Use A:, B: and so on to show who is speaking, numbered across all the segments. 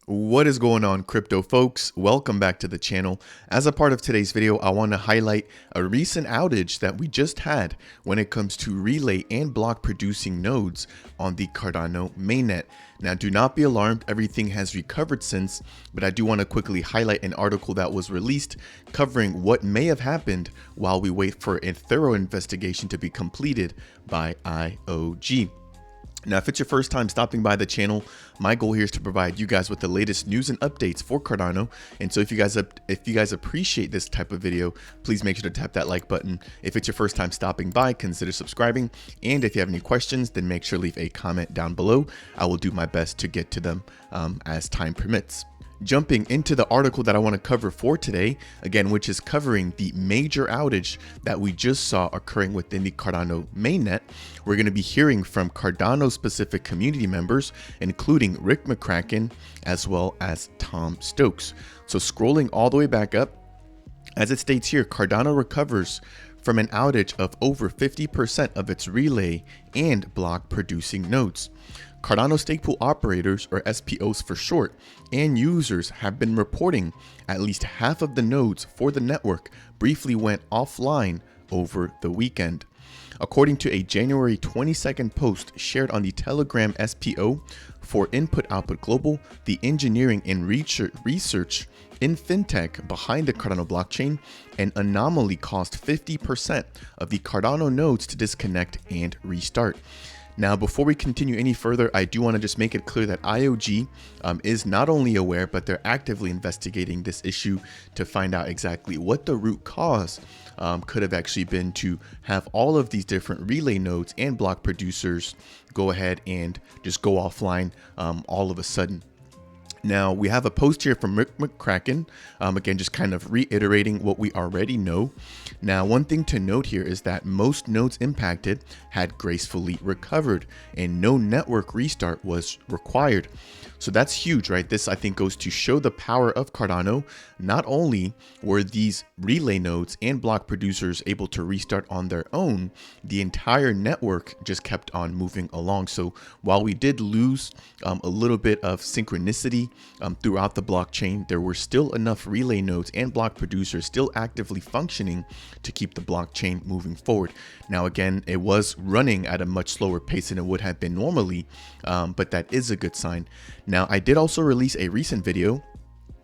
A: What is going on, crypto folks? Welcome back to the channel. As a part of today's video, I want to highlight a recent outage that we just had when it comes to relay and block producing nodes on the Cardano mainnet. Now, do not be alarmed, everything has recovered since, but I do want to quickly highlight an article that was released covering what may have happened while we wait for a thorough investigation to be completed by IOG. Now, if it's your first time stopping by the channel, my goal here is to provide you guys with the latest news and updates for Cardano. And so if you guys appreciate this type of video, please make sure to tap that like button. If it's your first time stopping by, consider subscribing. And if you have any questions, then make sure to leave a comment down below. I will do my best to get to them as time permits. Jumping into the article that I want to cover for today, again, which is covering the major outage that we just saw occurring within the Cardano mainnet. We're going to be hearing from Cardano specific community members, including Rick McCracken, as well as Tom Stokes. So scrolling all the way back up, as it states here, Cardano recovers from an outage of over 50% of its relay and block producing nodes. Cardano stake pool operators, or SPOs for short, and users have been reporting at least half of the nodes for the network briefly went offline over the weekend. According to a January 22nd post shared on the Telegram SPO for Input Output Global, the engineering and research in fintech behind the Cardano blockchain, an anomaly caused 50% of the Cardano nodes to disconnect and restart. Now, before we continue any further, I do want to just make it clear that IOG is not only aware, but they're actively investigating this issue to find out exactly what the root cause could have actually been to have all of these different relay nodes and block producers go ahead and just go offline all of a sudden. Now, we have a post here from Rick McCracken, again, just kind of reiterating what we already know. Now, one thing to note here is that most nodes impacted had gracefully recovered and no network restart was required. So that's huge, right? This, I think, goes to show the power of Cardano. Not only were these relay nodes and block producers able to restart on their own, the entire network just kept on moving along. So while we did lose a little bit of synchronicity throughout the blockchain, there were still enough relay nodes and block producers still actively functioning to keep the blockchain moving forward. Now, again, it was running at a much slower pace than it would have been normally, but that is a good sign. Now, I did also release a recent video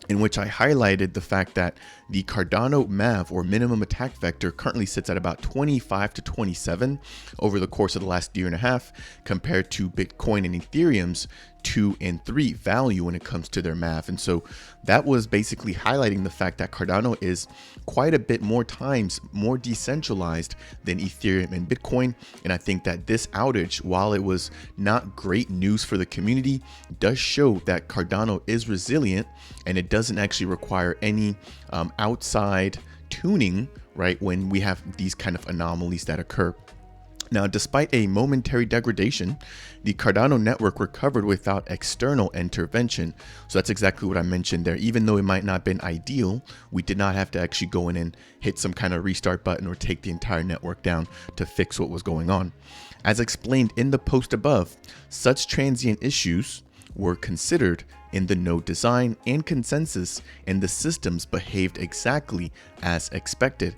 A: in which I highlighted the fact that the Cardano MAV, or minimum attack vector, currently sits at about 25 to 27 over the course of the last year and a half, compared to Bitcoin and Ethereum's 2 and 3 value when it comes to their MAV. And so that was basically highlighting the fact that Cardano is quite a bit more times more decentralized than Ethereum and Bitcoin. And I think that this outage, while it was not great news for the community, does show that Cardano is resilient and it doesn't actually require any outside tuning, right, when we have these kind of anomalies that occur. Now, despite a momentary degradation, the Cardano network recovered without external intervention. So that's exactly what I mentioned there. Even though it might not have been ideal, we did not have to actually go in and hit some kind of restart button or take the entire network down to fix what was going on. As explained in the post above, such transient issues were considered in the node design and consensus, and the systems behaved exactly as expected.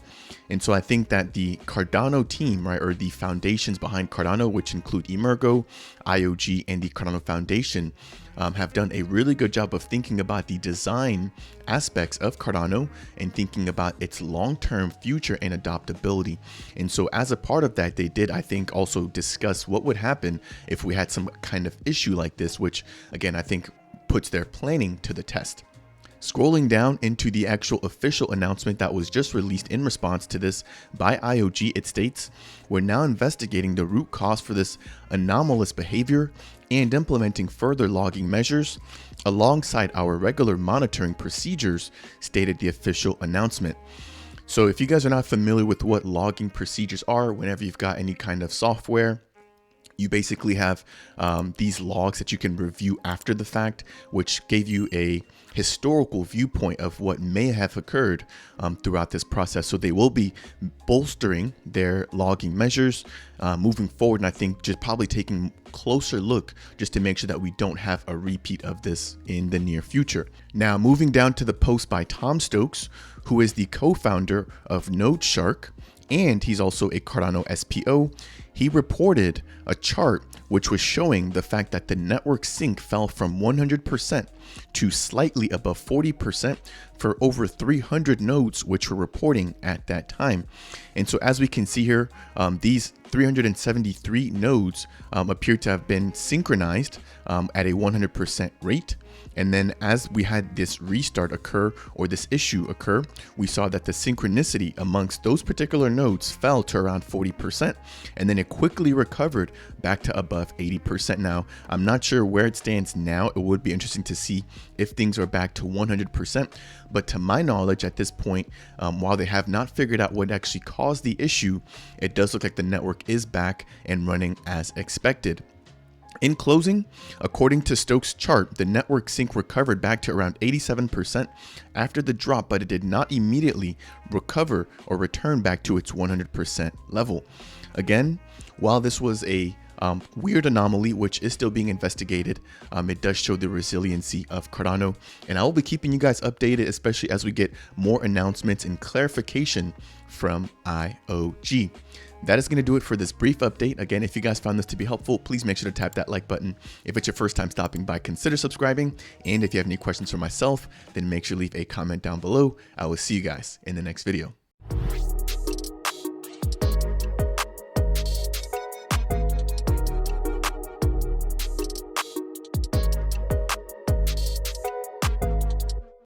A: And so I think that the Cardano team, right, or the foundations behind Cardano, which include Emergo, IOG, and the Cardano Foundation, have done a really good job of thinking about the design aspects of Cardano and thinking about its long-term future and adoptability. And so as a part of that, they did, I think, also discuss what would happen if we had some kind of issue like this, which again, I think puts their planning to the test. Scrolling down into the actual official announcement that was just released in response to this by IOG, it states, "We're now investigating the root cause for this anomalous behavior and implementing further logging measures alongside our regular monitoring procedures," stated the official announcement. So if you guys are not familiar with what logging procedures are, whenever you've got any kind of software You basically have these logs that you can review after the fact, which gave you a historical viewpoint of what may have occurred throughout this process. So they will be bolstering their logging measures moving forward. And I think just probably taking a closer look just to make sure that we don't have a repeat of this in the near future. Now, moving down to the post by Tom Stokes, who is the co-founder of NodeShark, and he's also a Cardano SPO. He reported a chart which was showing the fact that the network sync fell from 100% to slightly above 40% for over 300 nodes which were reporting at that time. And so as we can see here, these 373 nodes appear to have been synchronized at a 100% rate. And then as we had this restart occur, or this issue occur, we saw that the synchronicity amongst those particular nodes fell to around 40%, and then it quickly recovered back to above 80%. Now, I'm not sure where it stands now. It would be interesting to see if things are back to 100%, but to my knowledge at this point, while they have not figured out what actually caused the issue, it does look like the network is back and running as expected. In closing, according to Stokes' chart, the network sync recovered back to around 87% after the drop, but it did not immediately recover or return back to its 100% level. Again, while this was a weird anomaly, which is still being investigated, it does show the resiliency of Cardano, and I will be keeping you guys updated, especially as we get more announcements and clarification from IOG. That is going to do it for this brief update. Again, if you guys found this to be helpful, please make sure to tap that like button. If it's your first time stopping by, consider subscribing. And if you have any questions for myself, then make sure to leave a comment down below. I will see you guys in the next video.